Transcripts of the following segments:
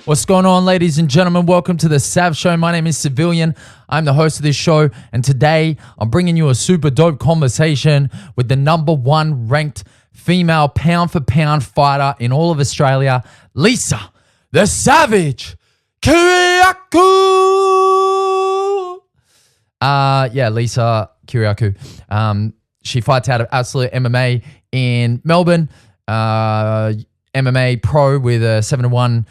What's going on, ladies and gentlemen? Welcome to the Sav Show. My name is Savilian. I'm the host of this show, and today I'm bringing you a super dope conversation with the #1 ranked female pound-for-pound fighter in all of Australia, Lisa, the Savage Kyriacou. Lisa Kyriacou. She fights out of Absolute MMA in Melbourne. MMA pro with a 7-1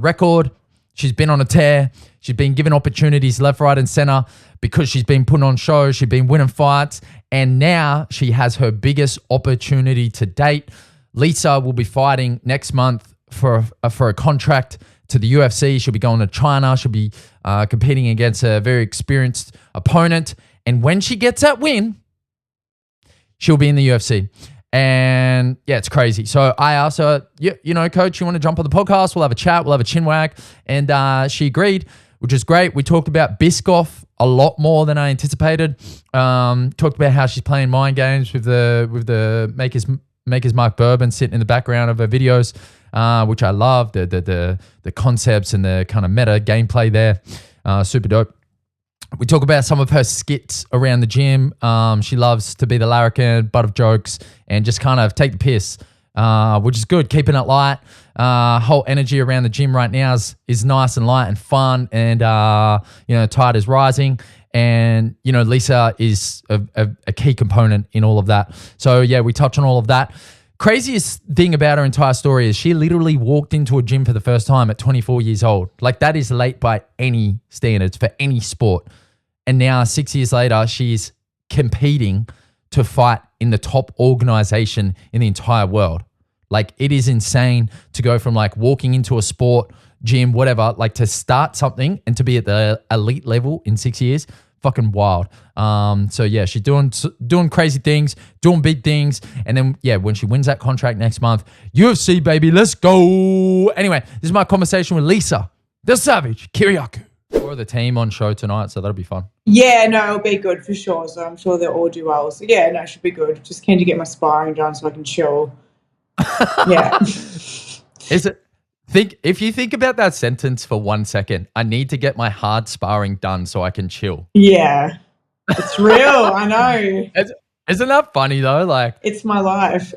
record. She's been on a tear. She's been given opportunities left, right, and center because she's been putting on shows. She's been winning fights, and now she has her biggest opportunity to date. Lisa will be fighting next month for a contract to the UFC. She'll be going to China. She'll be competing against a very experienced opponent, and when she gets that win, she'll be in the UFC. And yeah, it's crazy. So I asked her, coach, you want to jump on the podcast? We'll have a chat. We'll have a chin wag. And she agreed, which is great. We talked about Biscoff a lot more than I anticipated. Talked about how she's playing mind games with the Maker's Mark Bourbon sitting in the background of her videos, which I love. The concepts and the kind of meta gameplay there. Super dope. We talk about some of her skits around the gym. She loves to be the larrikin, butt of jokes, and just kind of take the piss, which is good, keeping it light. Whole energy around the gym right now is nice and light and fun, and tide is rising. And Lisa is a key component in all of that. So yeah, we touch on all of that. Craziest thing about her entire story is she literally walked into a gym for the first time at 24 years old. Like, that is late by any standards for any sport. And now 6 years later, she's competing to fight in the top organization in the entire world. Like, it is insane to go from like walking into a sport, gym, whatever, like to start something and to be at the elite level in 6 years. Fucking wild. So yeah, she's doing crazy things, doing big things. And then yeah, when she wins that contract next month, UFC baby, let's go. Anyway, this is my conversation with Lisa, the Savage Kyriacou. Or the team on show tonight, so that'll be fun. Yeah, no, it'll be good for sure. So I'm sure they'll all do well. So yeah, no, it should be good. Just keen to get my sparring done so I can chill. Yeah. If you think about that sentence for 1 second, I need to get my hard sparring done so I can chill. Yeah. It's real, I know. Isn't that funny though? Like, it's my life.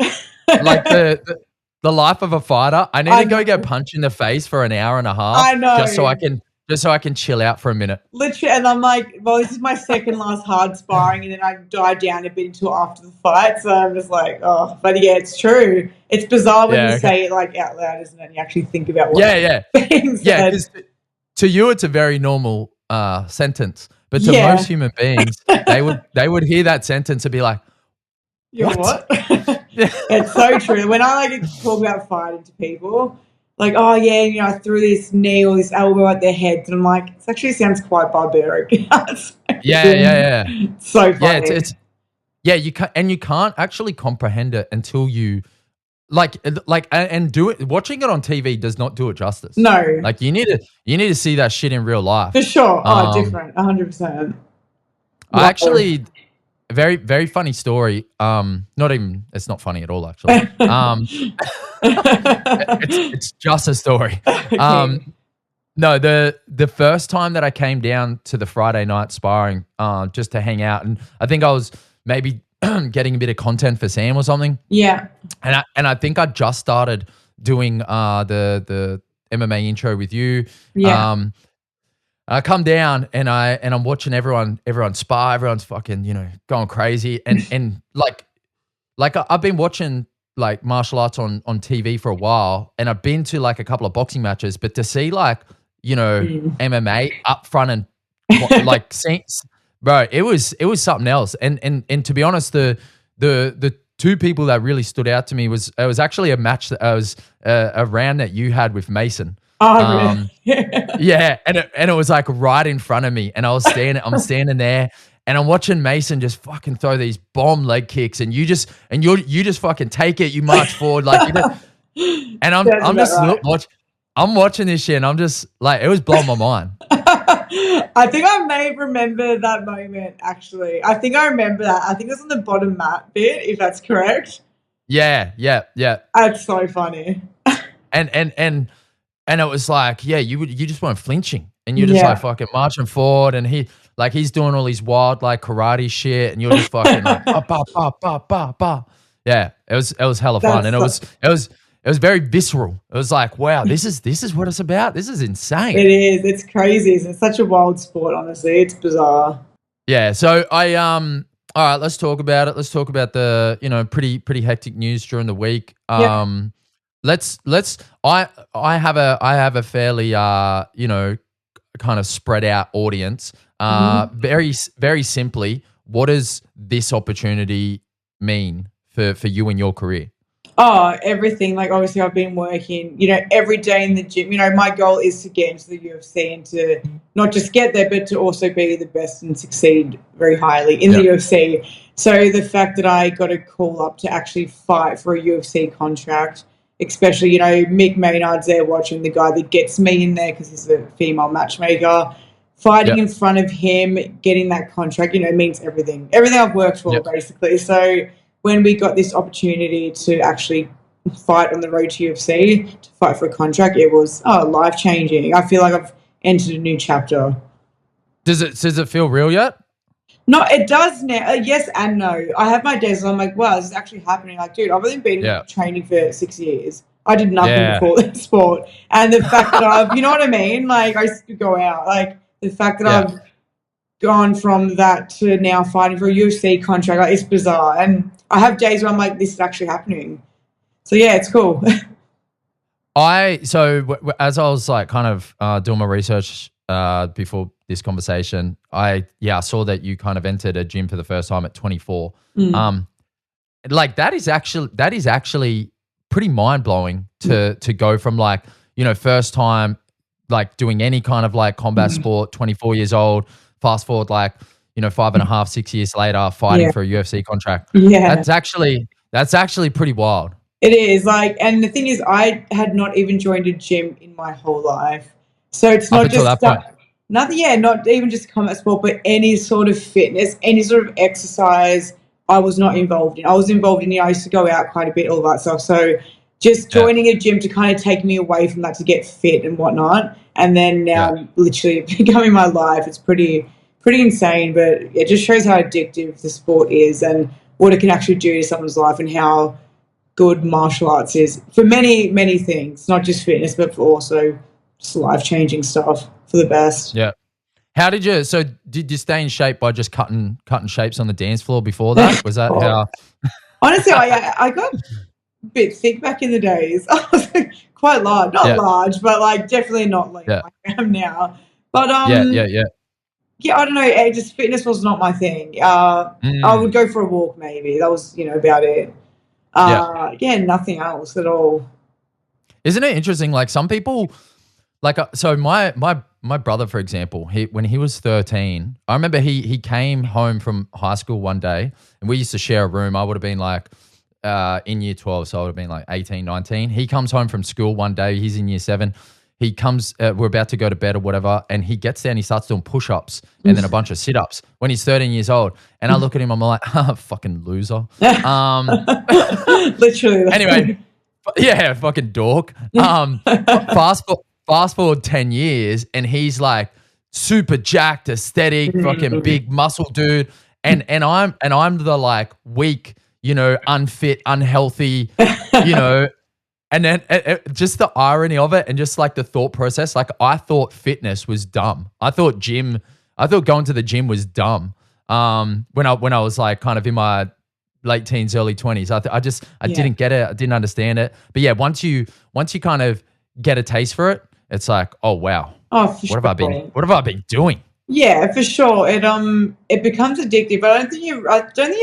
Like the life of a fighter. I need to go get punched in the face for an hour and a half. I know. Just so I can chill out for a minute. Literally, and I'm like, well, this is my second last hard sparring, and then I died down a bit until after the fight. So I'm just like, oh, but yeah, it's true. It's bizarre when you say it like out loud, isn't it? And you actually think about what being said. Yeah, because to you it's a very normal sentence, but to most human beings, they would hear that sentence and be like, what? It's so true. When I like talk about fighting to people, like, oh yeah, I threw this knee or this elbow at their heads, and I'm like, it actually sounds quite barbaric. Yeah. It's so funny. You can't actually comprehend it until you and do it. Watching it on TV does not do it justice. No, like you need to see that shit in real life for sure. Different, 100%. I actually. Very, very funny story. It's not funny at all, actually. It's just a story. No, the first time that I came down to the Friday night sparring, just to hang out, and I think I was maybe getting a bit of content for Sam or something. Yeah. And I think I just started doing the MMA intro with you. Yeah. I come down and I'm watching everyone spar, everyone's fucking, going crazy. And like I've been watching like martial arts on TV for a while, and I've been to like a couple of boxing matches, but to see like, MMA up front and like bro, it was something else. And to be honest, the two people that really stood out to me was actually a match that was a round that you had with Mason. Oh, really? Yeah, and it was like right in front of me, and I'm standing there, and I'm watching Mason just fucking throw these bomb leg kicks, and you just fucking take it, you march forward like, and I'm watching this shit, and I'm just like, it was blowing my mind. I think I may remember that moment. Actually, I think I remember that. I think it was on the bottom mat bit, if that's correct. Yeah. That's so funny. And And it was like, yeah, you just weren't flinching, and you're just like fucking marching forward, and he's doing all these wild like karate shit, and you're just fucking like ba ba ba ba ba ba. Yeah, it was hella fun, and it was very visceral. It was like, wow, this is what it's about. This is insane. It is. It's crazy. It's such a wild sport. Honestly, it's bizarre. Yeah. So all right, let's talk about it. Let's talk about the pretty hectic news during the week. Let's I have a fairly kind of spread out audience. Very very simply, what does this opportunity mean for you in your career? Oh, everything. Like, obviously, I've been working, every day in the gym. My goal is to get into the UFC and to not just get there, but to also be the best and succeed very highly in the UFC. So the fact that I got a call up to actually fight for a UFC contract, especially, Mick Maynard's there watching, the guy that gets me in there because he's a female matchmaker. Fighting in front of him, getting that contract, means everything. Everything I've worked for, basically. So when we got this opportunity to actually fight on the road to UFC, to fight for a contract, it was life-changing. I feel like I've entered a new chapter. Does it feel real yet? No, it does now. Yes and no. I have my days where I'm like, wow, this is actually happening. Like, dude, I've only been training for 6 years. I did nothing before this sport. And the fact that I've, you know what I mean? Like, I used to go out. Like, the fact that I've gone from that to now fighting for a UFC contract, like, it's bizarre. And I have days where I'm like, this is actually happening. So, yeah, it's cool. As I was like kind of doing my research before this conversation, I saw that you kind of entered a gym for the first time at 24. Like that is actually pretty mind blowing to go from like, first time like doing any kind of like combat sport, 24 years old, fast forward like, 5.5, 6 years later, fighting for a UFC contract. Yeah. That's actually pretty wild. It is, like, and the thing is, I had not even joined a gym in my whole life. So it's not just nothing, not even just combat sport, but any sort of fitness, any sort of exercise I was not involved in. I was involved in, I used to go out quite a bit, all that stuff. So just joining a gym to kind of take me away from that to get fit and whatnot. And then now literally becoming my life. It's pretty insane, but it just shows how addictive the sport is and what it can actually do to someone's life and how good martial arts is for many, many things, not just fitness, but for also just life-changing stuff for the best. Yeah. How did you stay in shape by just cutting shapes on the dance floor before that? Was that how? Honestly, I got a bit thick back in the days. I was quite large, not large, but like definitely not like I am now. But yeah, I don't know. Just fitness was not my thing. I would go for a walk maybe. That was about it. Nothing else at all. Isn't it interesting? Like some people, like so my brother, for example, when he was 13, I remember he came home from high school one day, and we used to share a room. I would have been like in year 12, so I would have been like 18, 19. He comes home from school one day. He's in year 7. He comes, we're about to go to bed or whatever, and he gets there and he starts doing push-ups and then a bunch of sit-ups when he's 13 years old. And I look at him, I'm like, fucking loser. Literally. Anyway, fucking dork. Fast forward 10 years, and he's like super jacked, aesthetic, fucking big muscle dude. And I'm the like weak, unfit, unhealthy, And then just the irony of it and just like the thought process, like I thought fitness was dumb. I thought going to the gym was dumb. When I was like kind of in my late teens, early 20s, I didn't get it. I didn't understand it. But yeah, once you kind of get a taste for it, it's like, oh wow. Oh, for sure. What have I been doing? Yeah, for sure. It becomes addictive. But I don't think you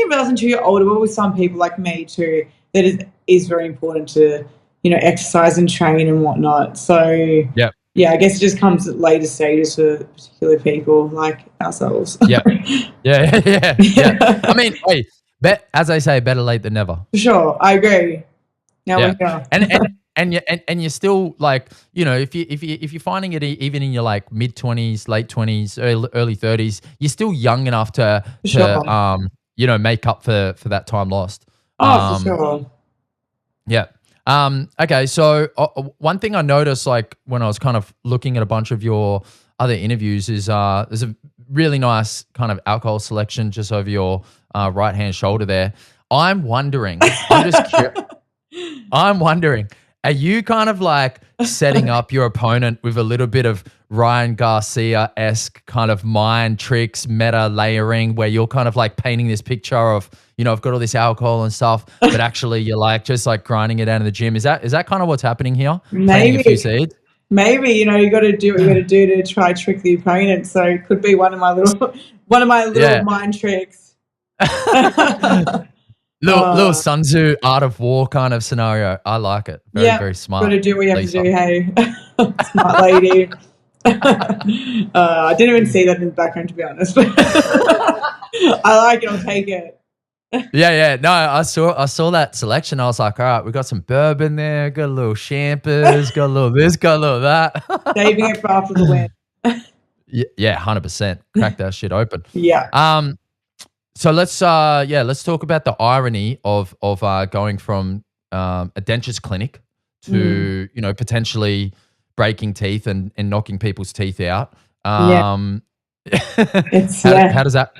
realize until you're older, but with some people like me too, that it is very important to exercise and train and whatnot. So I guess it just comes at later stages for particular people like ourselves. Yeah. I mean, hey, as I say, better late than never. For sure, I agree. Now we go. And you're still like, if you're finding it even in your like mid 20s, late 20s, early 30s, you're still young enough to make up for that time lost. For sure. Yeah. Okay, so one thing I noticed, like when I was kind of looking at a bunch of your other interviews, is there's a really nice kind of alcohol selection just over your right hand shoulder there. I'm wondering, I'm wondering, are you kind of like setting up your opponent with a little bit of Ryan Garcia-esque kind of mind tricks, meta layering, where you're kind of like painting this picture of, I've got all this alcohol and stuff, but actually you're like just like grinding it out in the gym. Is that kind of what's happening here? Planting a few seeds? Maybe, you got to do what you got to do to try trick the opponent. So it could be one of my little mind tricks. Little Sun Tzu Art of War kind of scenario. I like it. Very smart. Got to do what you have to do. Hey, smart lady. I didn't even see that in the background, to be honest. I like it. I'll take it. Yeah. No, I saw that selection. I was like, all right, we got some bourbon there, got a little champers, got a little this, got a little that. Saving it for after the win. Yeah, 100%. Crack that shit open. Yeah. So let's talk about the irony of going from a dentist clinic to potentially breaking teeth and knocking people's teeth out. How does that?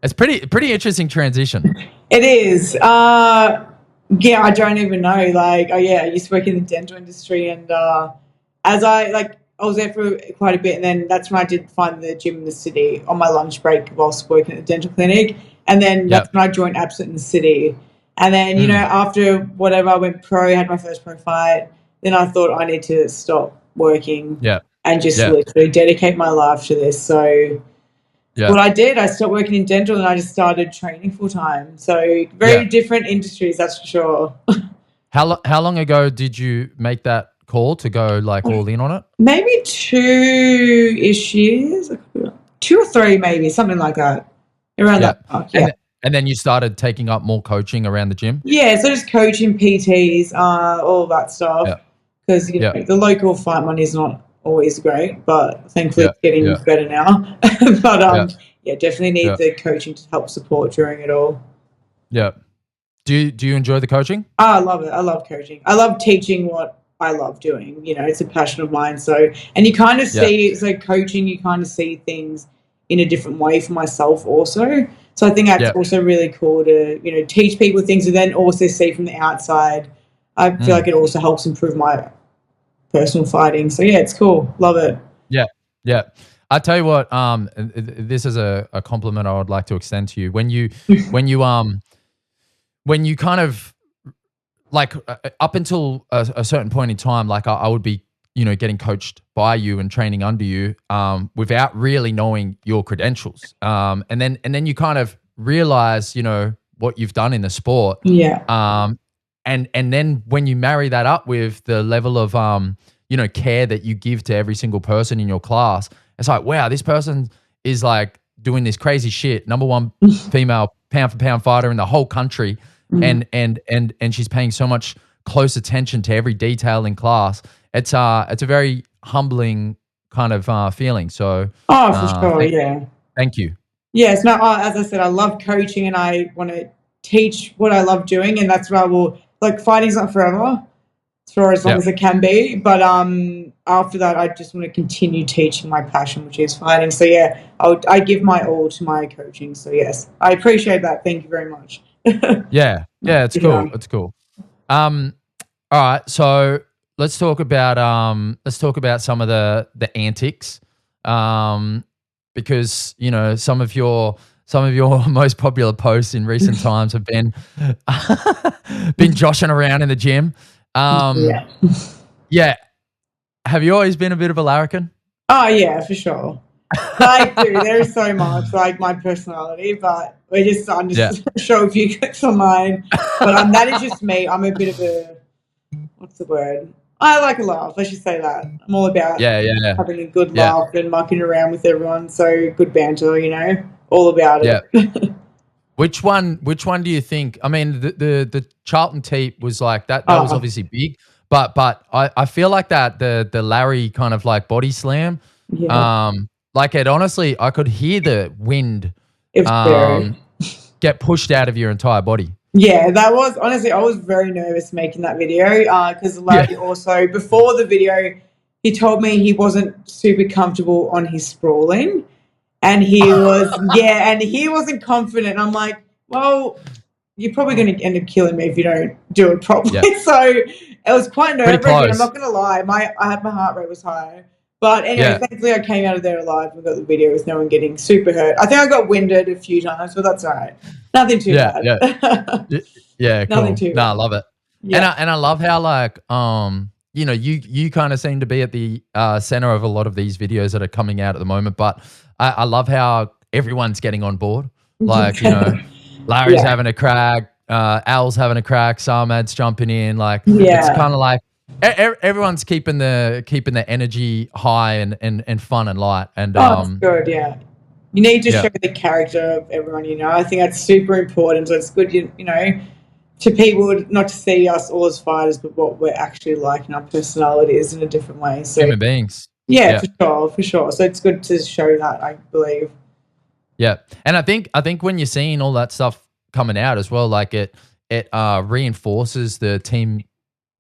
It's pretty interesting transition. It is. I don't even know. Like, I used to work in the dental industry, and as I was there for quite a bit, and then that's when I did find the gym in the city on my lunch break whilst working at the dental clinic, and then that's when I joined Absolute in the city. And then, after whatever, I went pro, had my first pro fight. Then I thought I need to stop working and just literally dedicate my life to this. So what I did, I stopped working in dental and I just started training full time. So very different industries, that's for sure. How long ago did you make that call to go like all in on it? Maybe 2-ish years, 2 or 3 maybe, something like that. Around that mark, And then you started taking up more coaching around the gym? Yeah, so just coaching, PTs, all that stuff. Because the local fight money is not always great, but thankfully it's getting better now. But definitely need the coaching to help support during it all. Yeah. Do you enjoy the coaching? I love it. I love coaching. I love teaching what I love doing. It's a passion of mine. So, and you kind of see, so coaching, you kind of see things in a different way for myself also. So I think that's also really cool to, teach people things and then also see from the outside. I feel like it also helps improve my personal fighting. So it's cool. Love it. Yeah. I tell you what, this is a compliment I would like to extend to you. When you kind of like up until a certain point in time, like I would be, getting coached by you and training under you without really knowing your credentials. And then you kind of realize, what you've done in the sport. Yeah. And then when you marry that up with the level of, care that you give to every single person in your class, it's like, wow, this person is like doing this crazy shit. Number one female pound for pound fighter in the whole country. And she's paying so much close attention to every detail in class. It's a very humbling kind of feeling. So for sure, thank you. Yes, no, as I said, I love coaching and I want to teach what I love doing, and that's why I will, like, fighting's not forever, for as long as it can be, but after that I just want to continue teaching my passion, which is fighting. So I give my all to my coaching. So yes, I appreciate that. Thank you very much. It's cool. It's cool. All right, so let's talk about some of the antics, because some of your most popular posts in recent times have been joshing around in the gym. Have you always been a bit of a larrikin? Oh yeah, for sure. Dude, there's so much like my personality, but I'm just show a few clips on mine. But that is just me. I'm a bit of a, what's the word? I like a laugh. I should say that. I'm all about having a good laugh and mucking around with everyone. So good banter, all about it. Yeah. Which one do you think? I mean, the Charlton tape was like that. That was obviously big, but I feel like that the Larry kind of like body slam. Yeah. Like it honestly, I could hear the wind get pushed out of your entire body. Yeah, that was honestly, I was very nervous making that video because Larry also, before the video, he told me he wasn't super comfortable on his sprawling, and he was, and he wasn't confident. I'm like, well, you're probably going to end up killing me if you don't do it properly. Yeah. So it was quite nerve-wracking. I'm not going to lie. My heart rate was high. But anyway, thankfully I came out of there alive and got the video with no one getting super hurt. I think I got winded a few times, but that's all right. Nothing too bad. Yeah, cool. Nothing too bad. I love it. Yeah. And I love how like you know, you kind of seem to be at the center of a lot of these videos that are coming out at the moment, but I love how everyone's getting on board. Like, you know, Larry's having a crack, Al's having a crack, Sarmad's jumping in. Like, it's kind of like everyone's keeping the energy high and fun and light. And that's good. Yeah, you need to show the character of everyone. You know, I think that's super important. So it's good, you know, to people not to see us all as fighters, but what we're actually like in our personalities in a different way. So human beings. Yeah, for sure. So it's good to show that, I believe. Yeah, and I think when you're seeing all that stuff coming out as well, like it reinforces the team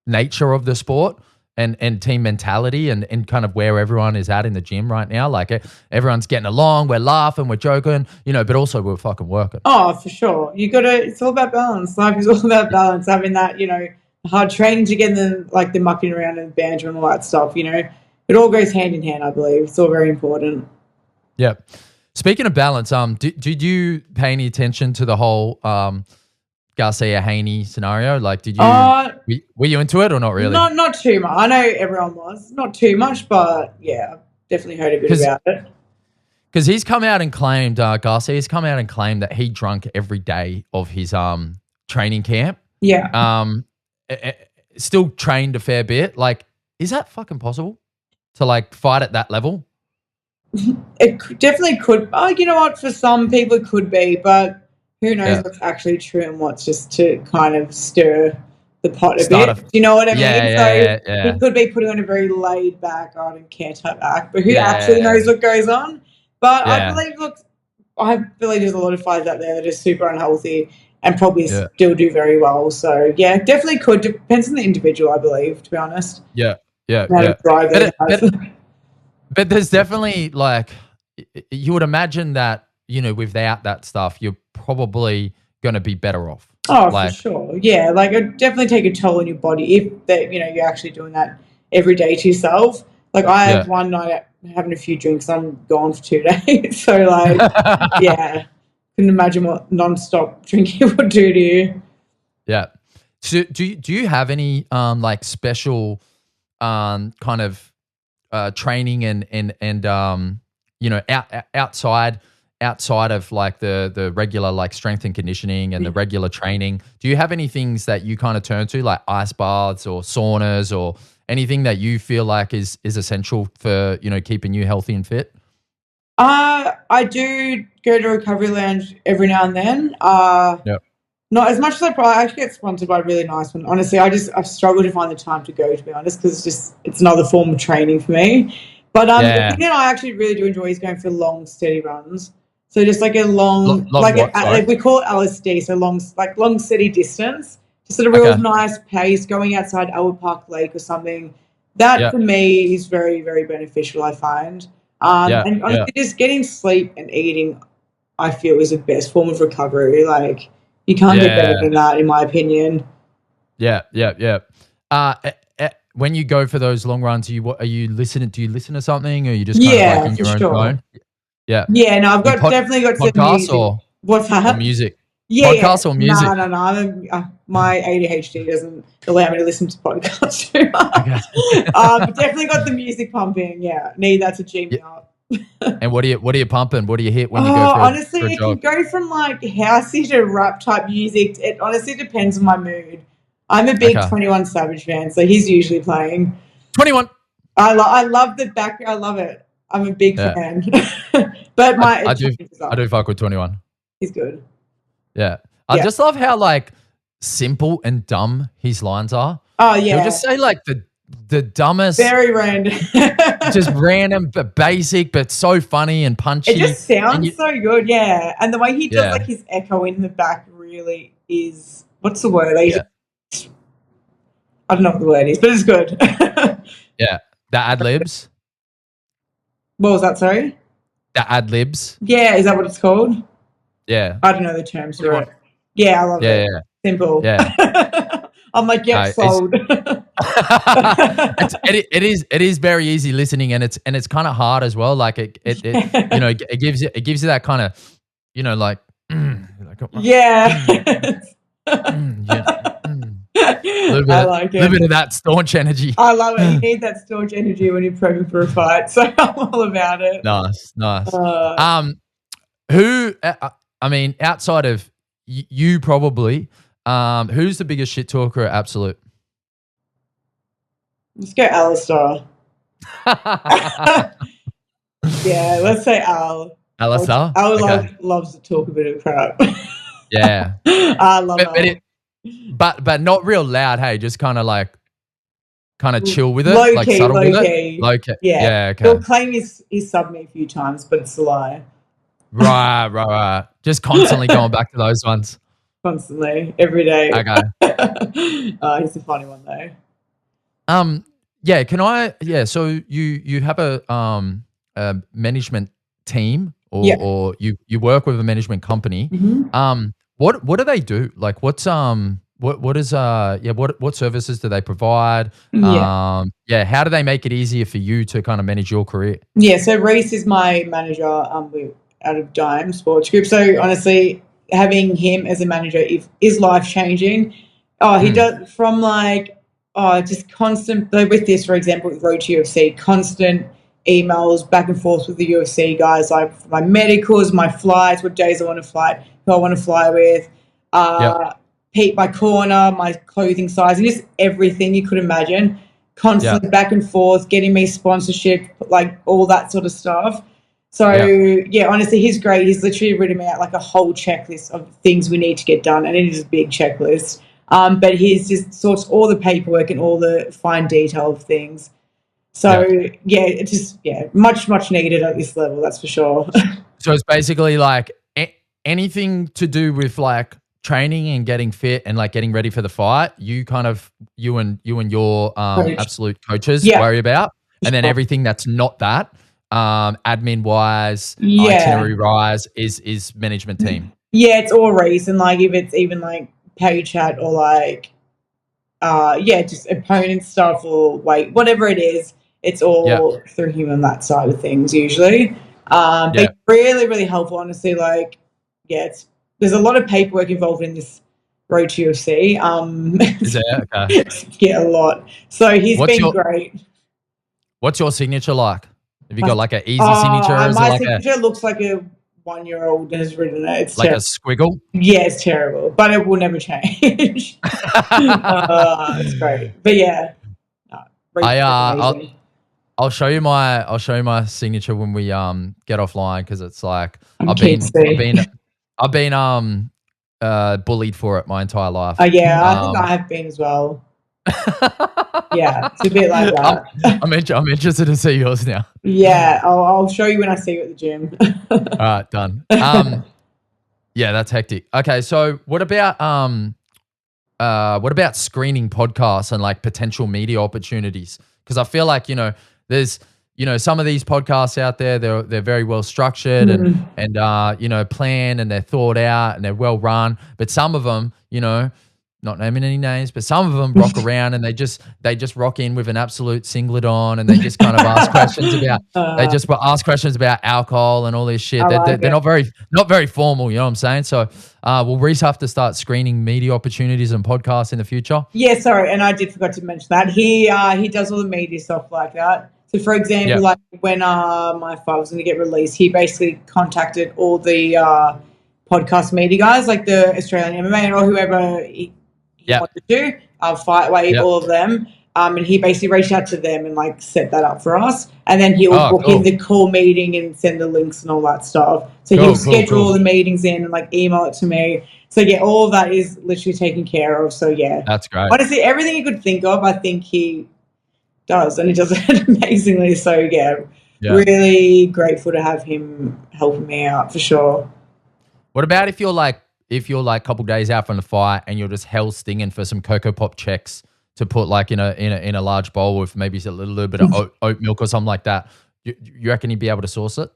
nature of the sport and team mentality and kind of where everyone is at in the gym right now. Like everyone's getting along, we're laughing, we're joking, you know, but also we're fucking working. Oh, for sure. It's all about balance. Life is all about balance. Having that, you know, hard training together, like the mucking around and banter and all that stuff, you know. It all goes hand in hand, I believe. It's all very important. Yeah. Speaking of balance, did you pay any attention to the whole Garcia Haney scenario? Like, did you were you into it or not really? Not too much. I know everyone was not too much, but yeah, definitely heard a bit about it. Because he's come out and claimed Garcia's come out and claimed that he drank every day of his training camp. Yeah. Still trained a fair bit. Like, is that fucking possible to like fight at that level? It definitely could. Oh, you know what? For some people, it could be, but who knows what's actually true and what's just to kind of stir the pot a bit. Do you know what I mean? So he could be putting on a very laid back, I don't care type act, but who actually knows what goes on? But I believe there's a lot of fighters out there that are super unhealthy and probably still do very well. So yeah, definitely could. Depends on the individual, I believe, to be honest. But there's definitely like, you would imagine that, you know, without that stuff, you're probably going to be better off. Oh, like, for sure. Yeah, like it definitely take a toll on your body if that, you know, you're actually doing that every day to yourself. Like I have one night out having a few drinks, I'm gone for 2 days. So like, couldn't imagine what non-stop drinking would do to you. Yeah. So do you have any like special kind of training and you know, outside of like the regular like strength and conditioning and the regular training, do you have any things that you kind of turn to, like ice baths or saunas or anything that you feel like is essential for, you know, keeping you healthy and fit? I do go to Recovery Lounge every now and then. Not as much as I actually get sponsored by a really nice one. Honestly, I've struggled to find the time to go, to be honest, because it's another form of training for me. But the thing that I actually really do enjoy is going for long, steady runs. So just like a long like we call it LSD, so long, steady distance. Just at a real nice pace, going outside Albert Park Lake or something. That for me is very, very beneficial, I find. And honestly, just getting sleep and eating, I feel, is the best form of recovery. Like, you can't get better than that, in my opinion. When you go for those long runs, do you listen to something, or you just kind of like in your own zone? Yeah, no, I've definitely got some music. Or what's that? Or music. Yeah, podcasts or music? No. My ADHD doesn't allow me to listen to podcasts too much. Definitely got the music pumping. Yeah, need that to G me up. And what are you pumping? What do you hit when you go for honestly, for a jog? It can go from like housey to rap type music. It honestly depends on my mood. I'm a big 21 Savage fan, so he's usually playing 21. I love the back. I love it. I'm a big fan. But I do fuck with 21. He's good. Yeah. I just love how like simple and dumb his lines are. Oh yeah. He'll just say like the dumbest, very random, just random but basic, but so funny and punchy. It just sounds so good, yeah. And the way he does like his echo in the back really is what's the word? Yeah. I don't know what the word is, but it's good. Yeah. The ad libs. What was that? Sorry. The ad libs. Yeah, is that what it's called? Yeah. I don't know the terms for it. Yeah, I love it. Yeah. Simple. Yeah. I'm like, yep, sold. It is very easy listening, and it's kind of hard as well. Like it it gives you that kind of, like, yeah. A little bit of that staunch energy. I love it. You need that staunch energy when you're prepping for a fight. So I'm all about it. Nice. Who? I mean, outside of you, probably. Who's the biggest shit talker at Absolute? Let's go Alistair. Yeah, let's say Al. Alistair? Al loves to talk a bit of crap. Yeah. I love it. But not real loud, hey, just kind of chill with it, low like key, subtle with key. it. Low key. Yeah. Okay. He'll claim he's subbed me a few times, but it's a lie. Right. Just constantly going back to those ones. Constantly, every day. Okay. He's a funny one though. Yeah. Can I? Yeah. So you have a management team, or you work with a management company. Mm-hmm. What do they do? Like, what services do they provide? How do they make it easier for you to kind of manage your career? Yeah, so Reese is my manager out of Dime Sports Group. So honestly, having him as a manager is life changing. He does from just constant, with this, for example, with Road to UFC, constant emails back and forth with the UFC guys, like my medicals, my flights, what days I want to fly, who I want to fly with, Pete, my corner, my clothing size, and just everything you could imagine. Constantly back and forth, getting me sponsorship, like all that sort of stuff. So, honestly, he's great. He's literally written me out like a whole checklist of things we need to get done, and it is a big checklist. But he's just sorts all the paperwork and all the fine detail of things. So, it's just, much needed at this level, that's for sure. So it's basically like anything to do with like training and getting fit and like getting ready for the fight, you and your Absolute coaches worry about. And then everything that's not that, admin wise, itinerary wise, is management team. Yeah, it's all Reese, and like if it's even like pay chat or like just opponent stuff or weight, whatever it is, it's all through him on that side of things usually. But really, really helpful, honestly. Like, there's a lot of paperwork involved in this Road to UFC. Is there? Okay. Yeah, a lot. So he's been great. What's your signature like? Have you got like an easy signature? Or my signature looks like a 1-year-old has written it. It's like a squiggle? Yeah, it's terrible, but it will never change. It's great. But yeah. I'll show you my signature when we get offline, because it's like I've been bullied for it my entire life. I think I have been as well. Yeah, it's a bit like that. I'm interested to see yours now. Yeah, I'll show you when I see you at the gym. All right, done. Yeah, that's hectic. Okay, so what about screening podcasts and like potential media opportunities? Because I feel like, there's, some of these podcasts out there, they're very well structured and planned, and they're thought out and they're well run. But some of them, not naming any names, but some of them rock around and they just rock in with an absolute singlet on, and they just kind of ask questions about alcohol and all this shit. They're not very formal, you know what I'm saying? So will Reese have to start screening media opportunities and podcasts in the future? Yeah, sorry, and I did forget to mention that. He does all the media stuff like that. So for example, like when my fight was going to get released, he basically contacted all the podcast media guys, like the Australian MMA or whoever he wanted to do, Fight Wave, all of them. And he basically reached out to them and like set that up for us. And then he'll book in the call meeting and send the links and all that stuff. So he'll schedule all the meetings in and like email it to me. So all of that is literally taken care of. So that's great. Honestly, everything you could think of, I think he does, and he does it amazingly. So really grateful to have him helping me out for sure. What about if you're like if you're like a couple days out from the fight and you're just hell stinging for some Cocoa Pop checks to put like in a large bowl with maybe a little bit of oat milk or something like that, you reckon you'd be able to source it?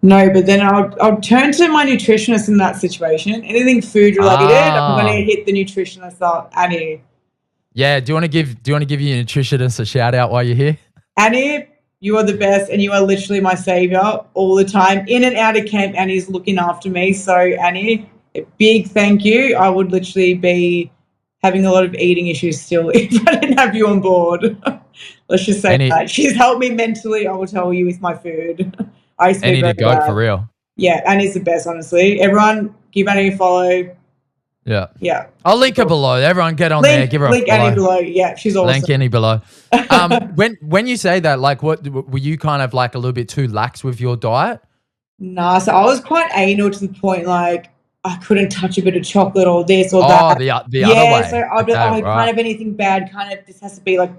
No, but then I'll turn to my nutritionist in that situation. Anything food related, I'm going to hit the nutritionist up. Annie. Yeah. Do you want to give your nutritionist a shout out while you're here? Annie, you are the best, and you are literally my savior all the time. In and out of camp, Annie's looking after me. So, Annie, a big thank you. I would literally be having a lot of eating issues still if I didn't have you on board. Let's just say that. She's helped me mentally, I will tell you, with my food. I used to Annie the goat for real. Yeah, Annie's the best, honestly. Everyone, give Annie a follow. Yeah. Yeah. I'll link her below. Everyone get on there. Give her a follow. Link Annie below. Yeah, she's awesome. Link Annie below. When you say that, like, what were you kind of like a little bit too lax with your diet? Nah, so I was quite anal to the point, like, I couldn't touch a bit of chocolate or this or that. Oh, the other way. So I'd be like, can't have anything bad. This has to be like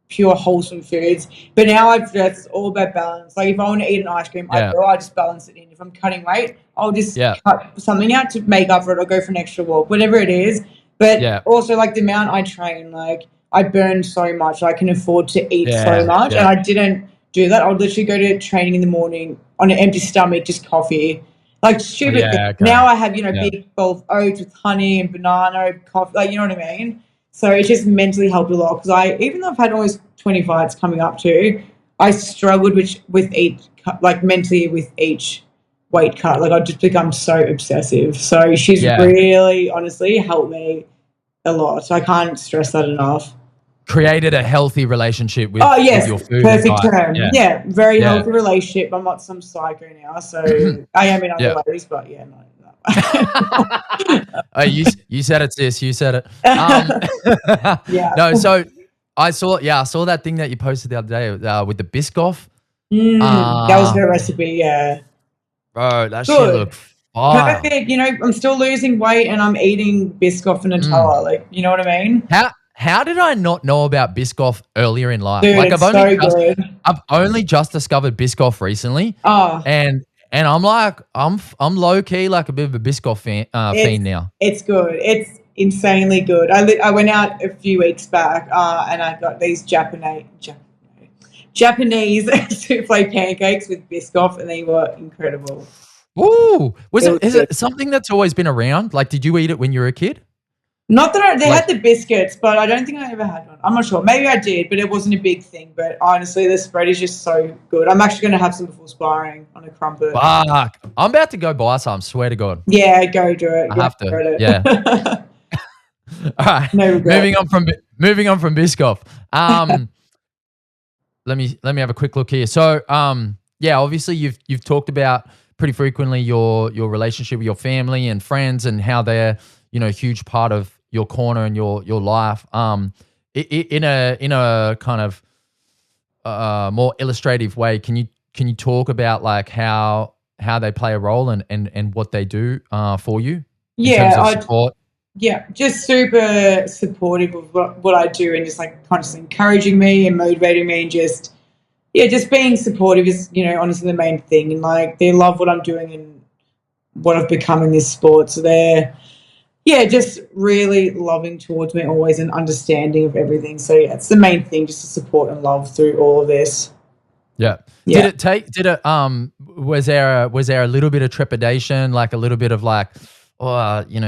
pure wholesome foods. But now I've realized it's all about balance. Like if I want to eat an ice cream, I just balance it in. If I'm cutting weight, I'll just cut something out to make up for it. I'll go for an extra walk, whatever it is. But also like the amount I train, like I burn so much. I can afford to eat so much. And I didn't do that. I would literally go to training in the morning on an empty stomach, just coffee. Like stupid. Okay. Now I have, big bowl of oats with honey and banana, coffee, like, you know what I mean? So it just mentally helped a lot because even though I've had almost 20 fights coming up to, I struggled with each, like mentally with each weight cut. Like I've just become so obsessive. So she's really, honestly, helped me a lot. So I can't stress that enough. Created a healthy relationship with your food. Perfect term. Yeah, very healthy relationship. I'm not some psycho now. So I am in other ways, but no. Oh, you said it, sis. You said it. No, so I saw that thing that you posted the other day with the Biscoff. That was her recipe, yeah. Bro, that shit looked fire. Perfect. I'm still losing weight and I'm eating Biscoff and Nutella. Like, you know what I mean? How did I not know about Biscoff earlier in life? Dude, like I've only just discovered Biscoff recently. Oh. And I'm like, I'm low key like a bit of a Biscoff fiend now. It's good. It's insanely good. I went out a few weeks back and I got these Japanese souffle pancakes with Biscoff, and they were incredible. Ooh, is it something that's always been around? Like, did you eat it when you were a kid? Not that they had the biscuits, but I don't think I ever had one. I'm not sure. Maybe I did, but it wasn't a big thing. But honestly, the spread is just so good. I'm actually going to have some before sparring on a crumpet. Fuck. I'm about to go buy some, swear to God. Yeah, go do it. I have to. Yeah. All right. No regret. Moving on from Biscoff. Let me have a quick look here. So, obviously you've talked about pretty frequently your relationship with your family and friends and how they're, a huge part of your corner and your life. In a kind of more illustrative way, can you talk about like how they play a role and what they do for you in terms of support? Yeah, just super supportive of what I do and just like constantly encouraging me and motivating me and just being supportive is, honestly the main thing. And like they love what I'm doing and what I've become in this sport. So they're just really loving towards me always and understanding of everything. So it's the main thing, just to support and love through all of this. Yeah. Was there a little bit of trepidation, like a little bit of like,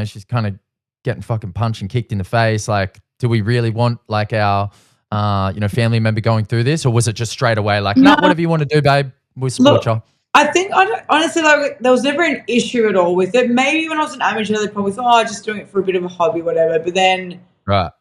she's kind of getting fucking punched and kicked in the face. Like, do we really want like our, family member going through this, or was it just straight away like, no, whatever you want to do, babe, we'll support you? I think, honestly, like, there was never an issue at all with it. Maybe when I was an amateur, they probably thought, just doing it for a bit of a hobby, whatever. But then,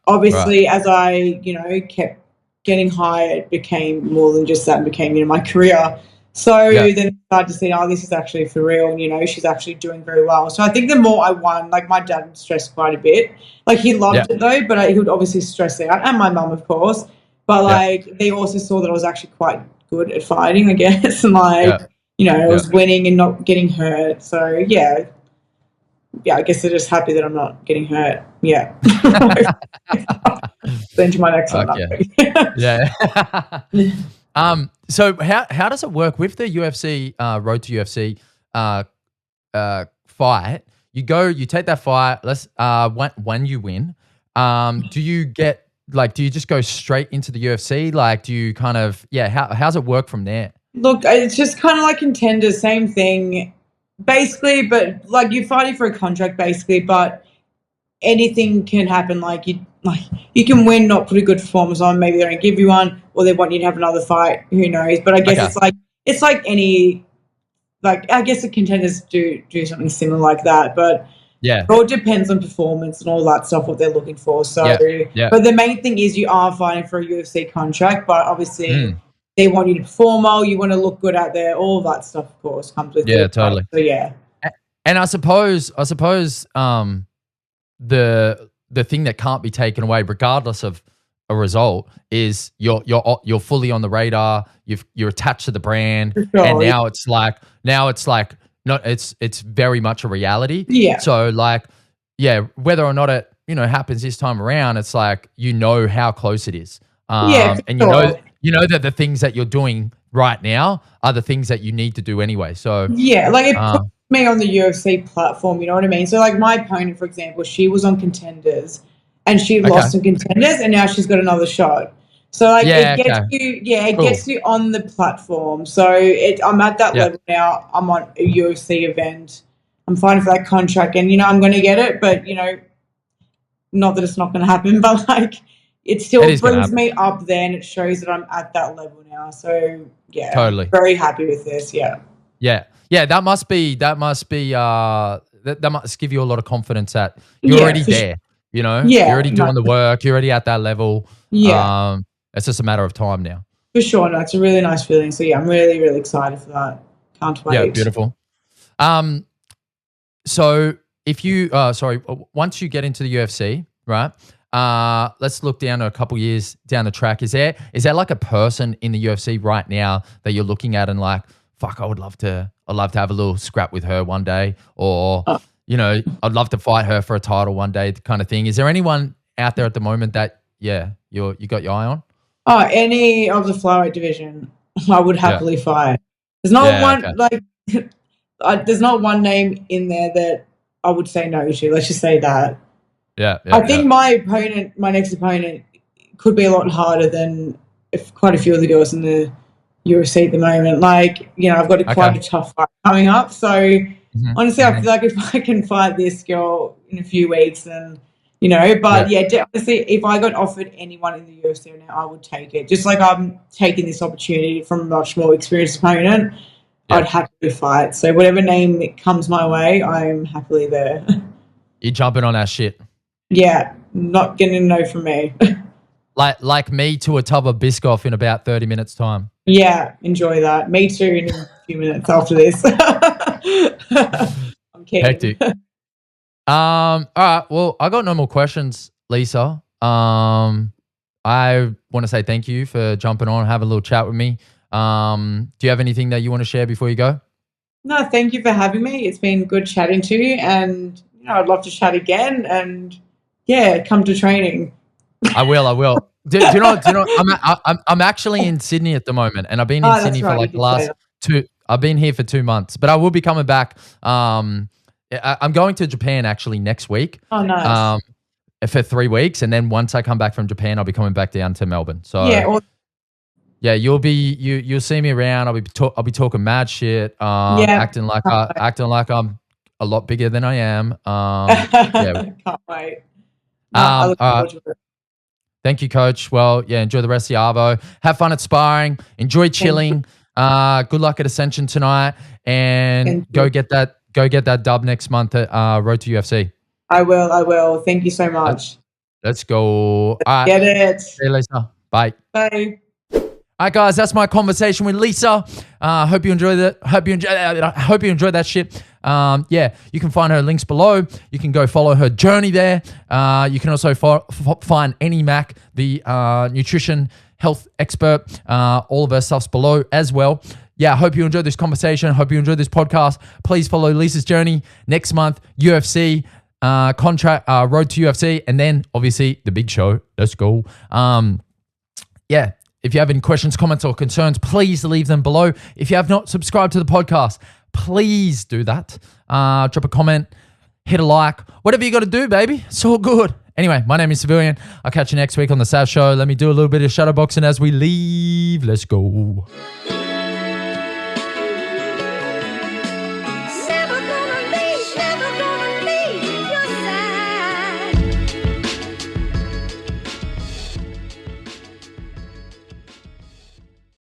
obviously, as I, kept getting higher, it became more than just that and became, my career. So then I started to see, this is actually for real. And, she's actually doing very well. So I think the more I won, like my dad would stress quite a bit. Like he loved it though, but he would obviously stress out. And my mum, of course. But like they also saw that I was actually quite good at fighting, I guess. And like, I was winning and not getting hurt. So I guess they're just happy that I'm not getting hurt. Yeah. Then to my next one. So how does it work with the UFC Road to UFC fight? you take that fight. When you win, do you just go straight into the UFC? Like, do you kind of, how's it work from there? Look, it's just kind of like Contenders, same thing, basically, but like you're fighting for a contract, basically, but anything can happen. Like you can win, not put a good performance on. Maybe they don't give you one, or they want you to have another fight. Who knows? But I guess it's like any, like I guess the Contenders do something similar like that. But yeah, it all depends on performance and all that stuff, what they're looking for. So, but the main thing is you are fighting for a UFC contract, but obviously they want you to perform well. You want to look good out there. All that stuff, of course, comes with it. Yeah, totally. So yeah. And I suppose the thing that can't be taken away, regardless of a result, is you're fully on the radar. You're attached to the brand, sure. And now it's like it's very much a reality. Yeah. So like, whether or not it happens this time around, it's like how close it is. And you know that the things that you're doing right now are the things that you need to do anyway. So like it puts me on the UFC platform, you know what I mean? So like my opponent, for example, she was on Contenders and she lost on Contenders and now she's got another shot. So like it gets you on the platform. So I'm at that level now. I'm on a UFC event. I'm fighting for that contract and I'm going to get it, but not that it's not going to happen, but like it still brings me up there and it shows that I'm at that level now. So totally. Very happy with this. Yeah, that must give you a lot of confidence that you're already there. You're already doing the work. You're already at that level. Yeah, it's just a matter of time now. For sure, no, it's a really nice feeling. So I'm really, really excited for that. Can't wait. Yeah, beautiful. So if you, once you get into the UFC, right? Let's look down a couple years down the track. Is there like a person in the UFC right now that you're looking at and like, fuck, I'd love to have a little scrap with her one day, or I'd love to fight her for a title one day, kind of thing. Is there anyone out there at the moment that you got your eye on? Oh, any of the flyweight division, I would happily fight. There's not there's not one name in there that I would say no to. Let's just say that. I think my next opponent could be a lot harder than quite a few of the girls in the UFC at the moment. Like, I've got quite a tough fight coming up. So honestly, I feel like if I can fight this girl in a few weeks, then, honestly, if I got offered anyone in the UFC now, I would take it. Just like I'm taking this opportunity from a much more experienced opponent, I'd happily fight. So whatever name comes my way, I'm happily there. You're jumping on that shit. Yeah, not getting a no from me. Like me to a tub of Biscoff in about 30 minutes time. Yeah, enjoy that. Me too in a few minutes after this. I'm kidding. Hectic. All right. Well, I got no more questions, Lisa. I want to say thank you for jumping on and having a little chat with me. Do you have anything that you want to share before you go? No, thank you for having me. It's been good chatting to you, and I'd love to chat again. And come to training. I will. Do you know? I'm actually in Sydney at the moment, and I've been in Sydney for like the last I've been here for 2 months, but I will be coming back. I'm going to Japan actually next week. Oh, nice. For 3 weeks, and then once I come back from Japan, I'll be coming back down to Melbourne. So you'll see me around. I'll be talking mad shit. Acting like I'm a lot bigger than I am. Can't wait. I look forward to it. Thank you, Coach. Well, enjoy the rest of the Arvo. Have fun at sparring. Enjoy chilling. Good luck at Ascension tonight, and go get that dub next month at Road to UFC. I will. Thank you so much. Let's go. All right. Get it. See you, Lisa. Bye. Bye. All right, guys. That's my conversation with Lisa. Hope you enjoyed it. Hope you enjoyed that shit. You can find her links below. You can go follow her journey there. You can also find Annie Mac, the nutrition health expert. All of her stuff's below as well. I hope you enjoyed this conversation. Hope you enjoyed this podcast. Please follow Lisa's journey next month. UFC contract, Road to UFC, and then obviously the big show. Let's go. If you have any questions, comments, or concerns, please leave them below. If you have not subscribed to the podcast, please do that. Drop a comment. hit a like, whatever you got to do, baby. It's all good. Anyway, my name is Savilian. I'll catch you next week on the Sav Show. Let me do a little bit of shadowboxing as we leave. Let's go.